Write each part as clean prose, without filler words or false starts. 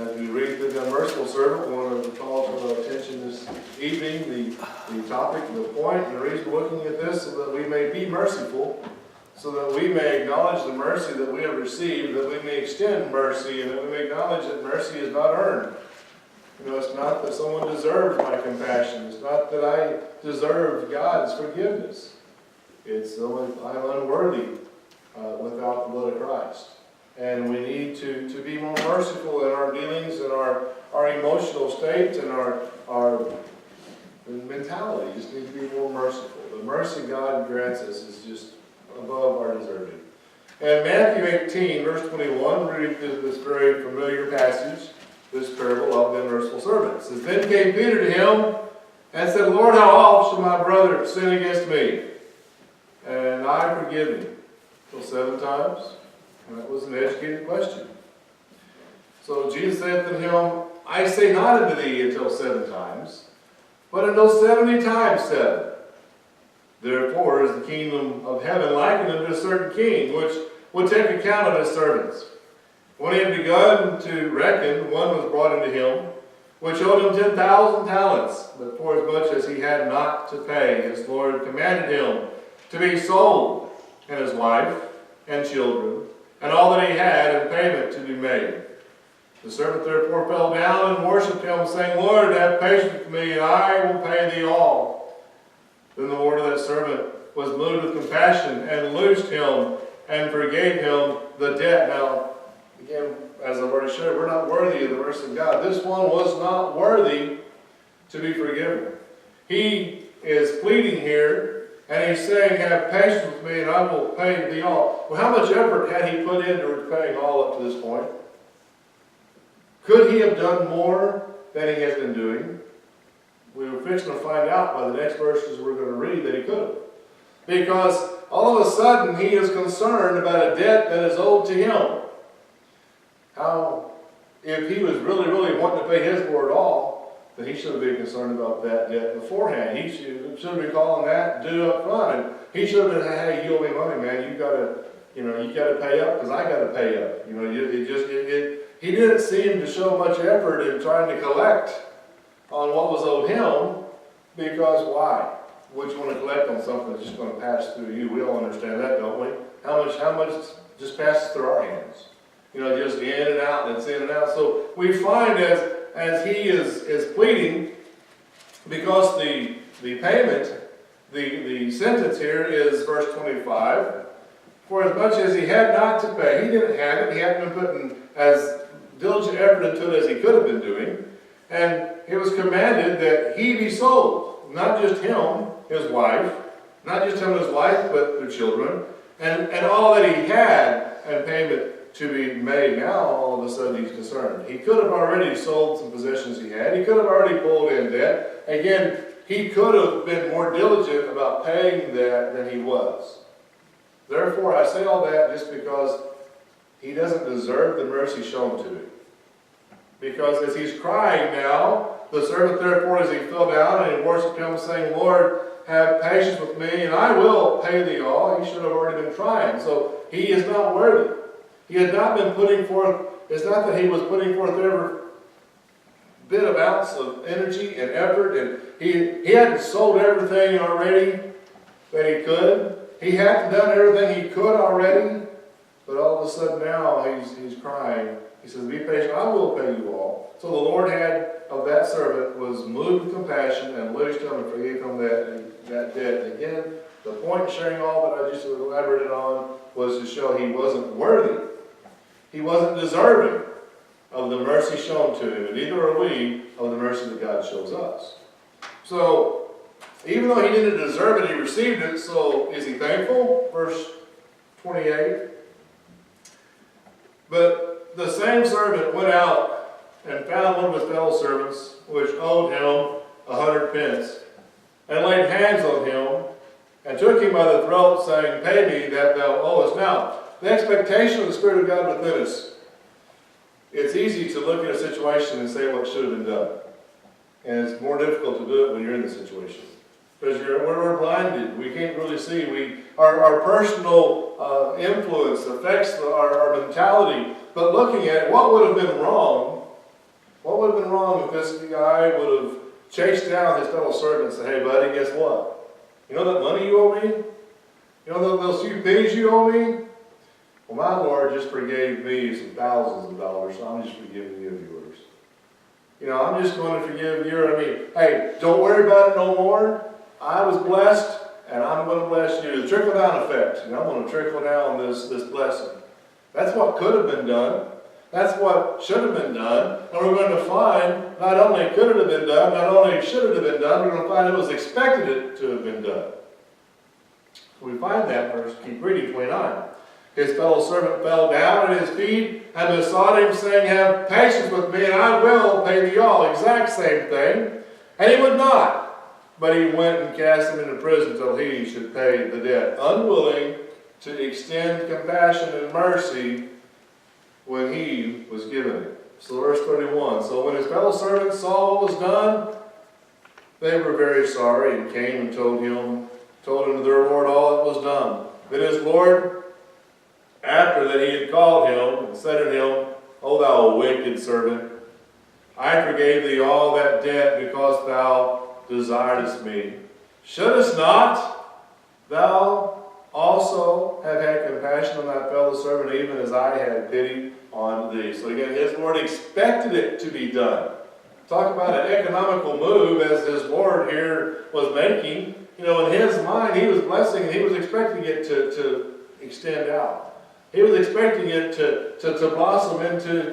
As we read through the unmerciful servant, we want to call to our attention this evening the topic, the point, and the reason we're looking at this, so that we may be merciful, so that we may acknowledge the mercy that we have received, that we may extend mercy, and that we may acknowledge that mercy is not earned. You know, it's not that someone deserves my compassion. It's not that I deserve God's forgiveness. It's only I'm unworthy without the blood of Christ. And we need to be more merciful in our dealings and our emotional state and our mentality. Just need to be more merciful. The mercy God grants us is just above our deserving. And Matthew 18, verse 21, we read this very familiar passage, this parable of the unmerciful servant. It says, "Then came Peter to him and said, Lord, how oft shall my brother sin against me, and I forgive him? Till 7 times? And that was an educated question. So Jesus said to him, I say not unto thee until 7 times, but until 70 times 7. Therefore is the kingdom of heaven likened unto a certain king, which would take account of his servants. When he had begun to reckon, one was brought unto him, which owed him 10,000 talents. But forasmuch as he had not to pay, his Lord commanded him to be sold, and his wife, and children, and all that he had, and payment to be made. The servant therefore fell down and worshipped him, saying, Lord, have patience with me, and I will pay thee all. Then the Lord of that servant was moved with compassion, and loosed him, and forgave him the debt. Now, again, as I've already shared, we're not worthy of the mercy of God. This one was not worthy to be forgiven. He is pleading here, and he's saying, have patience with me, and I will pay thee all. Well, how much effort had he put into paying all up to this point? Could he have done more than he has been doing? We were fixing to find out by the next verses we're going to read that he could have. Because all of a sudden he is concerned about a debt that is owed to him. How, if he was really wanting to pay his Lord all, then he should have been concerned about that debt beforehand. He should have been calling that due up front. And he should have been, hey, you owe me money, man. You gotta pay up because I gotta pay up. He didn't seem to show much effort in trying to collect on what was owed him, because why? Would you want to collect on something that's just going to pass through you? We all understand that, don't we? How much just passes through our hands? Just in and out, and it's in and out. So we find as he is pleading, because the payment, the sentence here is verse 25. For as much as he had not to pay, he didn't have it. He hadn't been putting as diligent effort into it as he could have been doing. And it was commanded that he be sold. Not just him, his wife. Not just him and his wife, but their children. And all that he had, and payment to be made. Now all of a sudden he's concerned. He could have already sold some possessions he had. He could have already pulled in debt. Again, he could have been more diligent about paying that than he was. Therefore, I say all that just because he doesn't deserve the mercy shown to him. Because as he's crying now, the servant therefore, as he fell down and he worshipped him, saying, Lord, have patience with me, and I will pay thee all. He should have already been trying. So he is not worthy. He had not been putting forth, it's not that he was putting forth every bit of ounce of energy and effort, and he hadn't sold everything already that he could. He hadn't done everything he could already, but all of a sudden now he's crying. He says, be patient, I will pay you all. So the Lord had of that servant was moved with compassion and loosed him and forgave him that debt. And again, the point in sharing all that I just elaborated on was to show he wasn't worthy. He wasn't deserving of the mercy shown to him, and neither are we of the mercy that God shows us. So, even though he didn't deserve it, he received it, so is he thankful? Verse 28. But the same servant went out and found one of his fellow servants, which owed him 100 pence, and laid hands on him, and took him by the throat, saying, Pay me that thou owest. Now, the expectation of the Spirit of God within us, it's easy to look at a situation and say what should have been done. And it's more difficult to do it when you're in the situation. Because we're blinded. We can't really see. Our personal influence affects our mentality. But looking at it, what would have been wrong What would have been wrong if this guy would have chased down his fellow servant and said, hey buddy, guess what? You know that money you owe me? You know those few pennies you owe me? Well, my Lord just forgave me some thousands of dollars, so I'm just forgiving you of yours. You know, I'm just going to forgive you. Hey, don't worry about it no more. I was blessed, and I'm going to bless you. The trickle-down effect. I'm going to trickle down this blessing. That's what could have been done. That's what should have been done. And we're going to find not only could it have been done, not only should it have been done, we're going to find it was expected it to have been done. We find that verse, keep reading, 29. His fellow servant fell down at his feet and besought him, saying, have patience with me, and I will pay thee all. Exact same thing. And he would not. But he went and cast him into prison till he should pay the debt, unwilling to extend compassion and mercy when he was given it. So verse 31. So when his fellow servants saw what was done, they were very sorry and came and told him to their Lord all that was done. Then his Lord, after that he had called him and said unto him, O thou wicked servant, I forgave thee all that debt because thou desiredest me. Shouldest not thou also have had compassion on thy fellow servant, even as I had pity on thee? So again, his Lord expected it to be done. Talk about an economical move as his Lord here was making. You know, in his mind, he was blessing and he was expecting it to extend out. He was expecting it to blossom into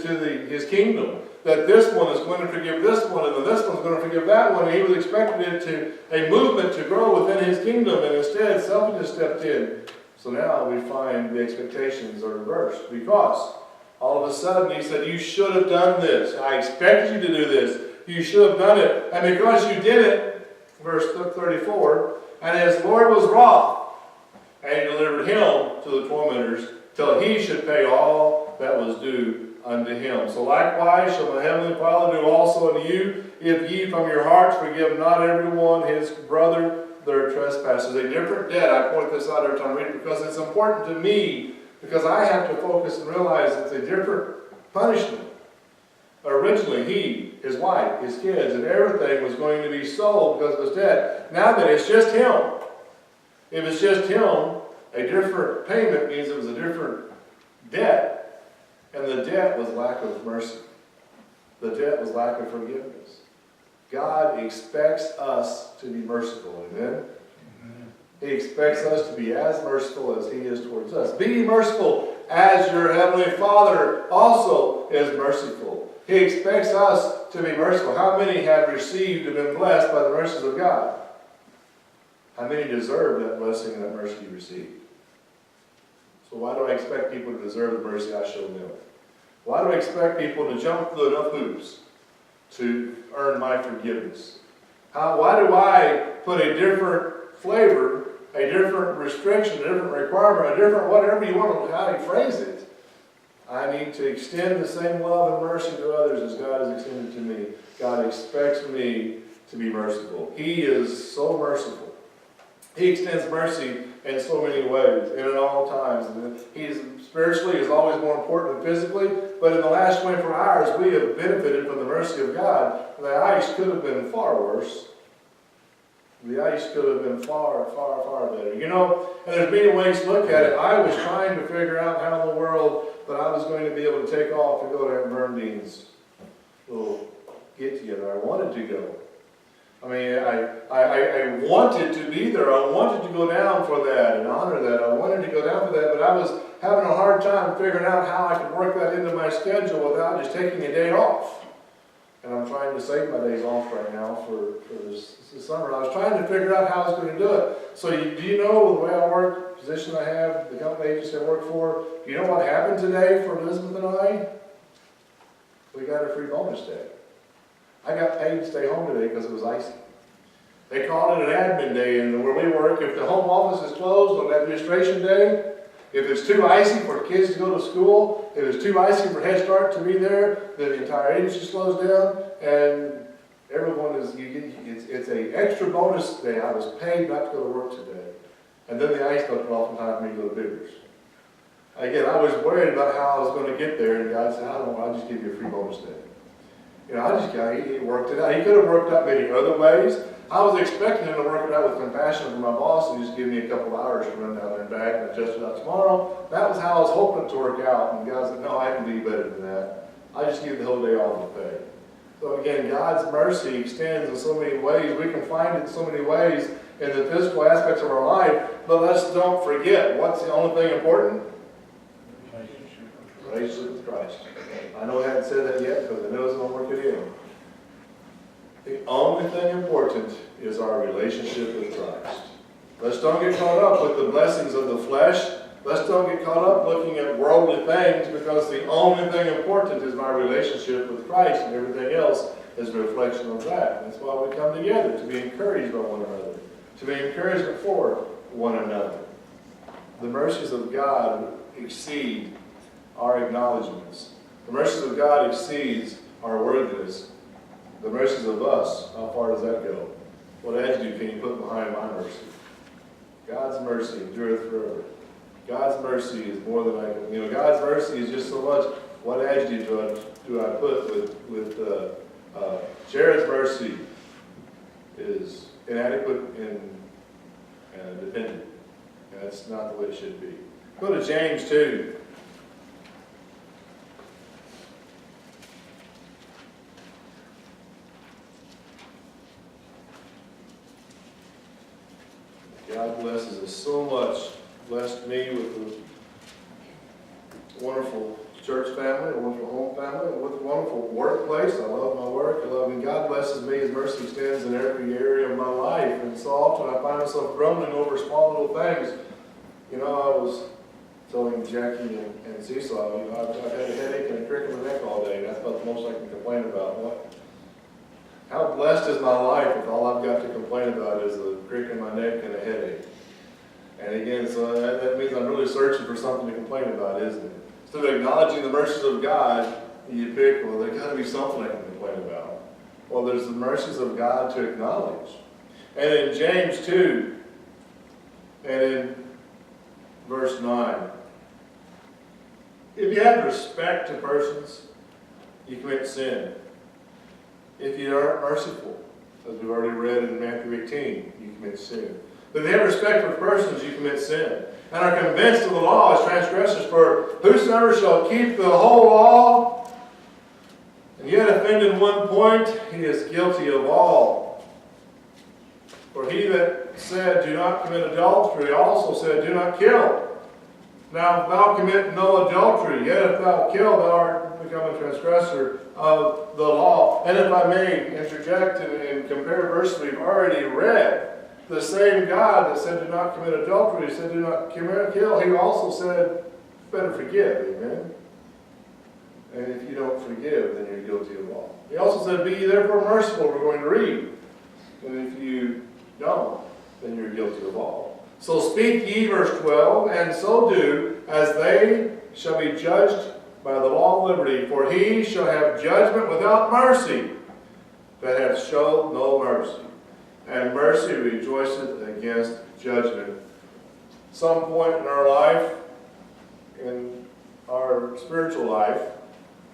his kingdom. That this one is going to forgive this one, and then this one's going to forgive that one. And he was expecting it a movement to grow within his kingdom, and instead selfishness stepped in. So now we find the expectations are reversed, because all of a sudden he said, you should have done this. I expected you to do this. You should have done it. And because you did it, verse 34, and his Lord was wroth, and he delivered him to the tormentors, till he should pay all that was due unto him. So likewise shall my heavenly Father do also unto you, if ye from your hearts forgive not every one his brother their trespasses. A different debt. I point this out every time I read it because it's important to me, because I have to focus and realize it's a different punishment. Originally, he, his wife, his kids, and everything was going to be sold because of his debt. Now that it's just him, if it's just him, a different payment means it was a different debt, and the debt was lack of mercy. The debt was lack of forgiveness. God expects us to be merciful, amen? He expects us to be as merciful as he is towards us. Be merciful as your heavenly Father also is merciful. He expects us to be merciful. How many have received and been blessed by the mercies of God? How many deserve that blessing and that mercy you received? So why do I expect people to deserve the mercy I show them? Why do I expect people to jump through enough hoops to earn my forgiveness? Why do I put a different flavor, a different restriction, a different requirement, a different whatever you want, how you phrase it? I need to extend the same love and mercy to others as God has extended to me. God expects me to be merciful. He is so merciful. He extends mercy in so many ways and at all times. He's spiritually is always more important than physically, but in the last 24 hours we have benefited from the mercy of God. The ice could have been far worse. The ice could have been far, far, far better. You know, and there's many ways to look at it. I was trying to figure out how in the world that I was going to be able to take off and go to Berndine's little get-together. I wanted to go. I mean, I wanted to be there. I wanted to go down for that and honor that. I wanted to go down for that, but I was having a hard time figuring out how I could work that into my schedule without just taking a day off. And I'm trying to save my days off right now for this summer. I was trying to figure out how I was going to do it. So do you know the way I work, the position I have, the company agency I work for, do you know what happened today for Elizabeth and I? We got a free bonus day. I got paid to stay home today because it was icy. They called it an admin day, and where we work, if the home office is closed on administration day, if it's too icy for kids to go to school, if it's too icy for Head Start to be there, then the entire agency slows down, and everyone is, it's an extra bonus day. I was paid not to go to work today. And then the ice melted off in time for me to go to Biggers. Again, I was worried about how I was going to get there, and God said, I don't know, I'll just give you a free bonus day. He worked it out. He could have worked out many other ways. I was expecting him to work it out with compassion for my boss and just give me a couple of hours to run down there and back and adjust it out tomorrow. That was how I was hoping it to work out. And God said, no, I can do better than that. I just give the whole day off to pay. So again, God's mercy extends in so many ways. We can find it in so many ways in the physical aspects of our life. But let's don't forget, what's the only thing important? Relationship with Christ. I know I haven't said that yet because I know it's going to work it in. The only thing important is our relationship with Christ. Let's don't get caught up with the blessings of the flesh. Let's don't get caught up looking at worldly things, because the only thing important is my relationship with Christ, and everything else is a reflection of that. That's why we come together, to be encouraged by one another, to be encouragement for one another. The mercies of God exceed our acknowledgments. The mercies of God exceeds our worthiness. The mercies of us, how far does that go? What adjective can you put behind my mercy? God's mercy endureth forever. God's mercy is more than I can, God's mercy is just so much. What adjective do I put with Jared's mercy is inadequate and dependent. And that's not the way it should be. Go to James 2. God blesses us so much. Blessed me with a wonderful church family, a wonderful home family, and with a wonderful workplace. I love my work. God blesses me. His mercy extends in every area of my life. And so often I find myself grumbling over small little things. I was telling Jackie and Seesaw, I've had a headache and a crick in the neck all day. That's about the most I can complain about. How blessed is my life if all I've got to complain about is a crick in my neck and a headache? And again, so that means I'm really searching for something to complain about, isn't it? Instead of acknowledging the mercies of God, you pick, well, there's got to be something I can complain about. Well, there's the mercies of God to acknowledge. And in James 2, and in verse 9, if you have respect to persons, you commit sin. If you aren't merciful, as we've already read in Matthew 18, you commit sin. But if you have respect for persons, you commit sin. And are convinced of the law as transgressors, for whosoever shall keep the whole law, and yet offend in one point, he is guilty of all. For he that said, do not commit adultery, also said, do not kill. Now if thou commit no adultery, yet if thou kill, thou art become a transgressor of the law. And if I may interject and compare verses we've already read, the same God that said do not commit adultery, said do not kill, he also said better forgive, amen? And if you don't forgive, then you're guilty of all. He also said be ye therefore merciful, we're going to read. And if you don't, then you're guilty of all. So speak ye, verse 12, and so do, as they shall be judged by the law of liberty, for he shall have judgment without mercy, that hath showed no mercy. And mercy rejoiceth against judgment. Some point in our life, in our spiritual life,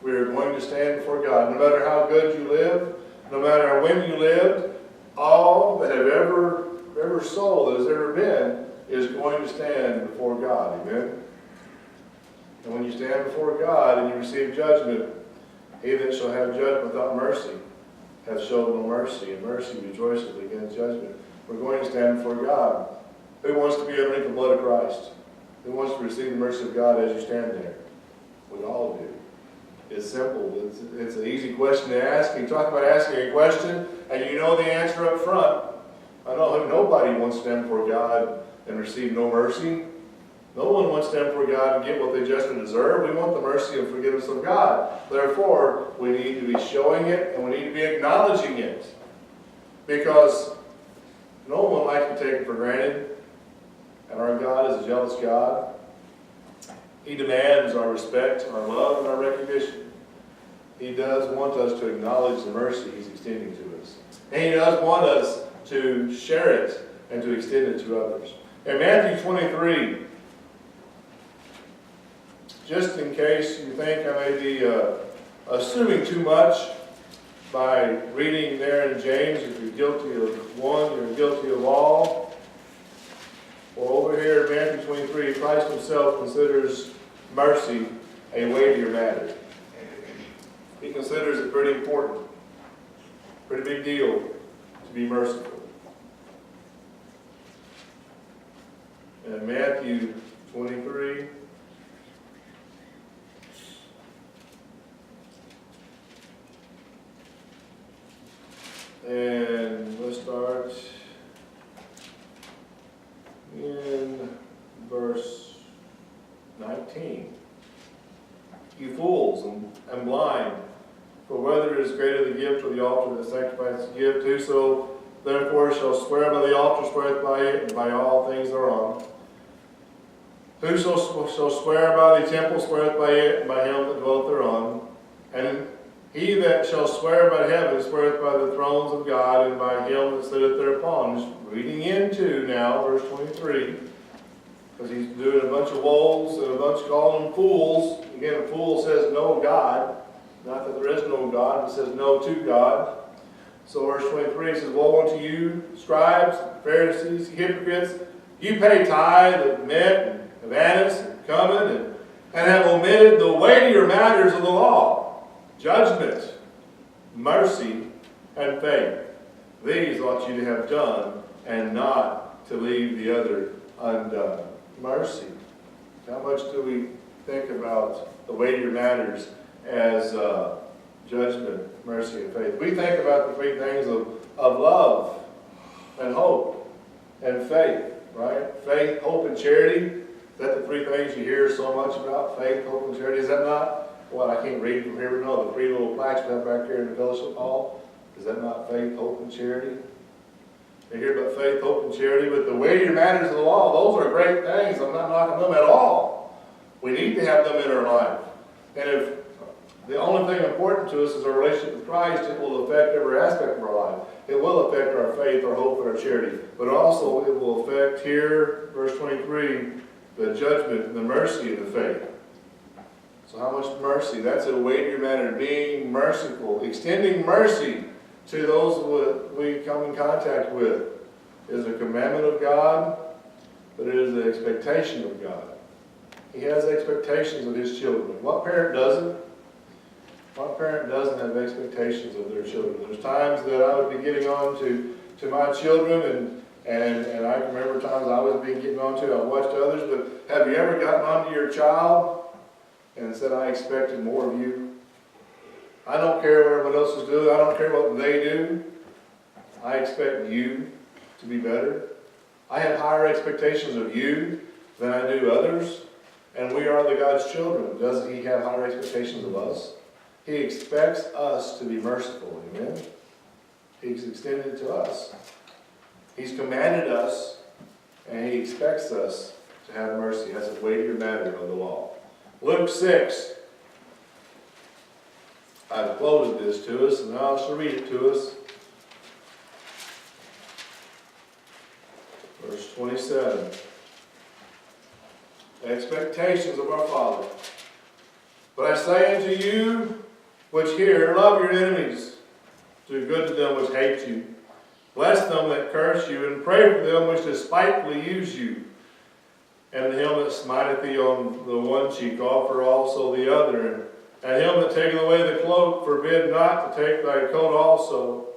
we are going to stand before God. No matter how good you live, no matter when you lived, all that have every soul that has ever been is going to stand before God. Amen? And when you stand before God and you receive judgment, he that shall have judgment without mercy hath showed no mercy, and mercy rejoiceth against judgment. We're going to stand before God. Who wants to be underneath the blood of Christ? Who wants to receive the mercy of God as you stand there? We all do. It's simple. It's an easy question to ask. You talk about asking a question, and you know the answer up front. I know nobody wants to stand before God and receive no mercy. No one wants to stand before God and get what they justly deserve. We want the mercy and forgiveness of God. Therefore, we need to be showing it and we need to be acknowledging it. Because no one likes to take it for granted. And our God is a jealous God. He demands our respect, our love, and our recognition. He does want us to acknowledge the mercy He's extending to us. And He does want us to share it and to extend it to others. In Matthew 23, just in case you think I may be assuming too much, by reading there in James, if you're guilty of one, you're guilty of all. Well, over here in Matthew 23, Christ himself considers mercy a weightier matter. He considers it pretty important, pretty big deal to be merciful. In Matthew 23, and let's start in verse 19. You fools and blind, for whether it is greater the gift or the altar that sanctifies the gift, whoso therefore shall swear by the altar sweareth by it, and by all things thereon. Whoso shall swear by the temple sweareth by it, and by him that dwelleth thereon. And he that shall swear by heaven sweareth by the thrones of God, and by him that sitteth thereupon. Just reading into now, verse 23, because he's doing a bunch of woes and a bunch calling them fools. Again, a fool says no God. Not that there is no God, but says no to God. So verse 23 says, woe unto you, scribes, Pharisees, hypocrites, you pay tithe of mint and of anise and cumin, and have omitted the weightier matters of the law, judgment, mercy, and faith. These ought you to have done, and not to leave the other undone. Mercy. How much do we think about the weightier matters as judgment, mercy, and faith? We think about the three things of love and hope and faith, right? Faith, hope, and charity. Is that the three things you hear so much about? Faith, hope, and charity. Is that not? Well, I can't read from here, but no, the three little plaques we have back here in the fellowship hall. Is that not faith, hope, and charity? You hear about faith, hope, and charity, but the weightier matters of the law, those are great things. I'm not knocking them at all. We need to have them in our life. And if the only thing important to us is our relationship with Christ, it will affect every aspect of our life. It will affect our faith, our hope, and our charity. But also it will affect here, verse 23, the judgment and the mercy of the faith. So how much mercy? That's a weightier matter. Being merciful, extending mercy to those we come in contact with is a commandment of God, but it is an expectation of God. He has expectations of his children. What parent doesn't? What parent doesn't have expectations of their children? There's times that I would be getting on to my children, and I can remember times I was being getting on to. I watched others, but have you ever gotten on to your child and said, I expected more of you? I don't care what everyone else is doing. I don't care what they do. I expect you to be better. I have higher expectations of you than I do others. And we are the God's children. Doesn't he have higher expectations of us? He expects us to be merciful. Amen? He's extended it to us. He's commanded us, and he expects us to have mercy. That's a weightier matter of the law. Luke 6. I've quoted this to us, and I'll just read it to us. Verse 27. Expectations of our Father. But I say unto you which hear, love your enemies, do good to them which hate you, bless them that curse you, and pray for them which despitefully use you. And to him that smiteth thee on the one cheek, offer also the other. And him that taketh away the cloak, forbid not to take thy coat also.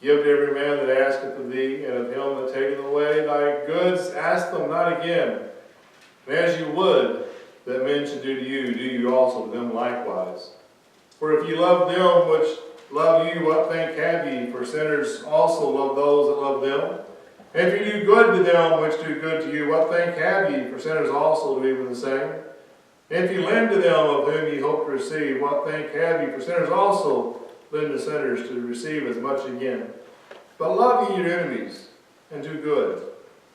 Give to every man that asketh of thee, and of him that taketh away thy goods, ask them not again. And as you would that men should do to you, do you also to them likewise. For if ye love them which love you, what thank have ye? For sinners also love those that love them. And if ye do good to them which do good to you, what thank have ye? For sinners also do even the same. And if ye lend to them of whom ye hope to receive, what thank have ye? For sinners also lend to sinners to receive as much again. But love ye your enemies, and do good,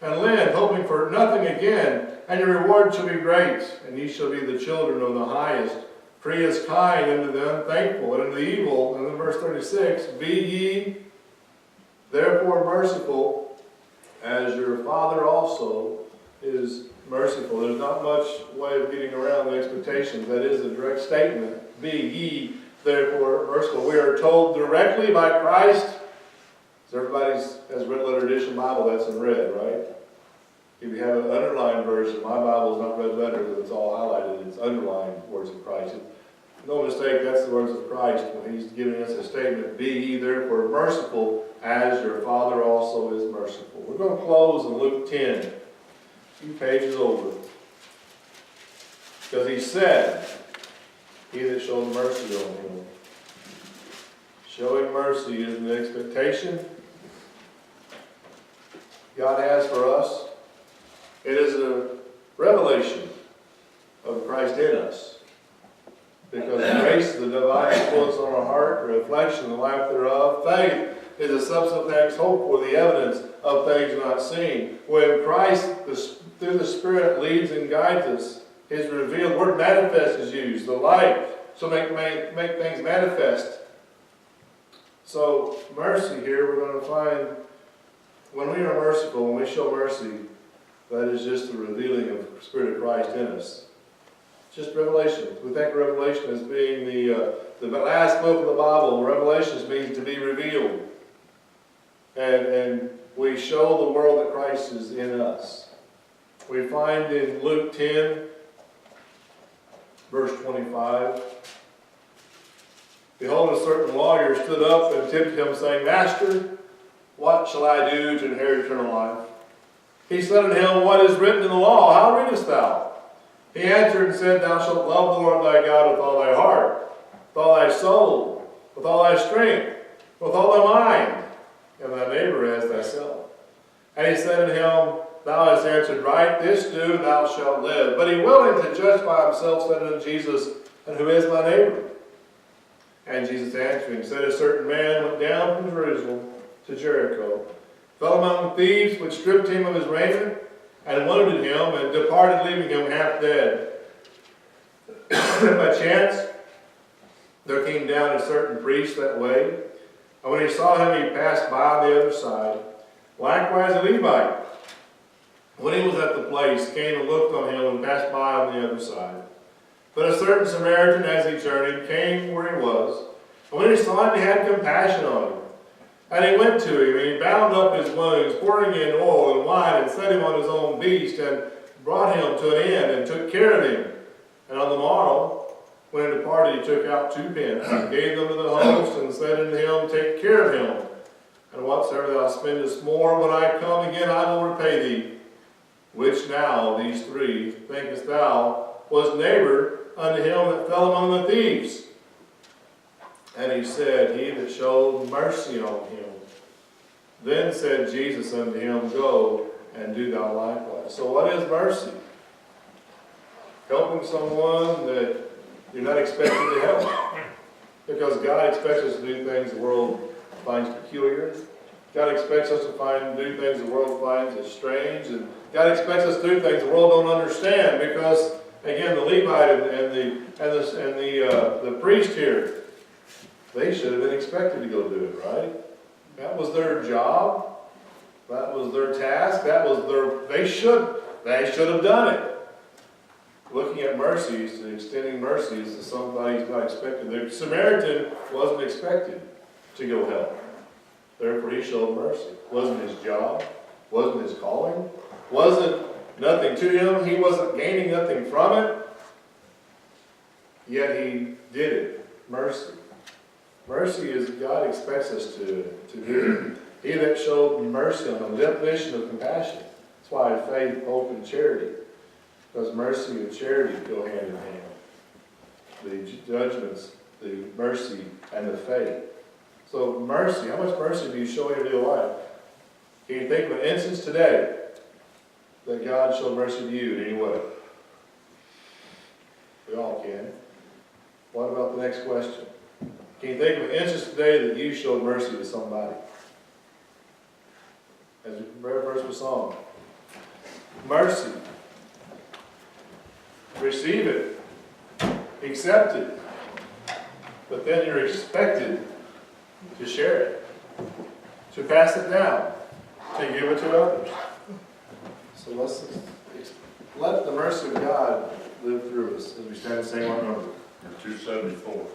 and lend, hoping for nothing again, and your reward shall be great, and ye shall be the children of the highest. For he is kind unto the unthankful, and unto the evil. And then verse 36, be ye therefore merciful, as your Father also is merciful. There's not much way of getting around the expectations. That is a direct statement. Be ye therefore merciful. We are told directly by Christ. So everybody's has red letter edition Bible, that's in red, right? If you have an underlined version, my Bible is not red letter, it's all highlighted, it's underlined words of Christ. No mistake, that's the words of Christ when he's giving us a statement, be ye therefore merciful as your Father also is merciful. We're going to close in Luke 10, a few pages over. Because he said, he that showed mercy on him. Showing mercy is an expectation God has for us. It is a revelation of Christ in us. Because grace is the divine influence on our heart, a reflection of the life thereof. Faith is a substance of things hoped for, the evidence of things not seen. When Christ, through the Spirit, leads and guides us, His revealed word manifest is used, the light, so make things manifest. So mercy here, we're going to find, when we are merciful, when we show mercy, that is just the revealing of the Spirit of Christ in us. Just revelation. We think of Revelation as being the last book of the Bible. Revelation means to be revealed. And we show the world that Christ is in us. We find in Luke 10, verse 25, behold, a certain lawyer stood up and tempted him, saying, Master, what shall I do to inherit eternal life? He said unto him, What is written in the law? How readest thou? He answered and said, Thou shalt love the Lord thy God with all thy heart, with all thy soul, with all thy strength, with all thy mind, and thy neighbor as thyself. And he said unto him, Thou hast answered right, this do, and thou shalt live. But he, willing to justify himself, said unto Jesus, And who is my neighbor? And Jesus answering said, A certain man went down from Jerusalem to Jericho, fell among thieves, which stripped him of his raiment, and wounded him, and departed, leaving him half dead. By chance, there came down a certain priest that way, and when he saw him, he passed by on the other side. Likewise a Levite, when he was at the place, came and looked on him, and passed by on the other side. But a certain Samaritan, as he journeyed, came where he was, and when he saw him, he had compassion on him. And he went to him, and he bound up his wounds, pouring in oil and wine, and set him on his own beast, and brought him to an inn, and took care of him. And on the morrow, when he departed, he took out 2 pence, and gave them to the host, and said unto him, Take care of him, and whatsoever thou spendest more, when I come again, I will repay thee. Which now, these 3, thinkest thou, was neighbor unto him that fell among the thieves? And he said, He that showed mercy on him. Then said Jesus unto him, Go and do thou likewise. So what is mercy? Helping someone that you're not expected to help. Because God expects us to do things the world finds peculiar. God expects us to do things the world finds as strange. And God expects us to do things the world don't understand. Because, again, the Levite and the priest here, they should have been expected to go do it, right? That was their job. That was their task. They should have done it. Looking at mercies and extending mercies to somebody who's not expected. The Samaritan wasn't expected to go help. Therefore he showed mercy. Wasn't his job. Wasn't his calling. Wasn't nothing to him. He wasn't gaining nothing from it. Yet he did it. Mercy. Mercy is God expects us to do. He that showed mercy on him. The definition of compassion. That's why faith, hope, and charity. Because mercy and charity go hand in hand. The judgments, the mercy, and the faith. So mercy, how much mercy do you show in your daily life? Can you think of an instance today that God showed mercy to you in any way? We all can. What about the next question? Can you think of an instance today that you showed mercy to somebody? As the very first was song. Mercy. Receive it. Accept it. But then you're expected to share it. To pass it down. To give it to others. So let's let the mercy of God live through us as we stand and sing our number. 274.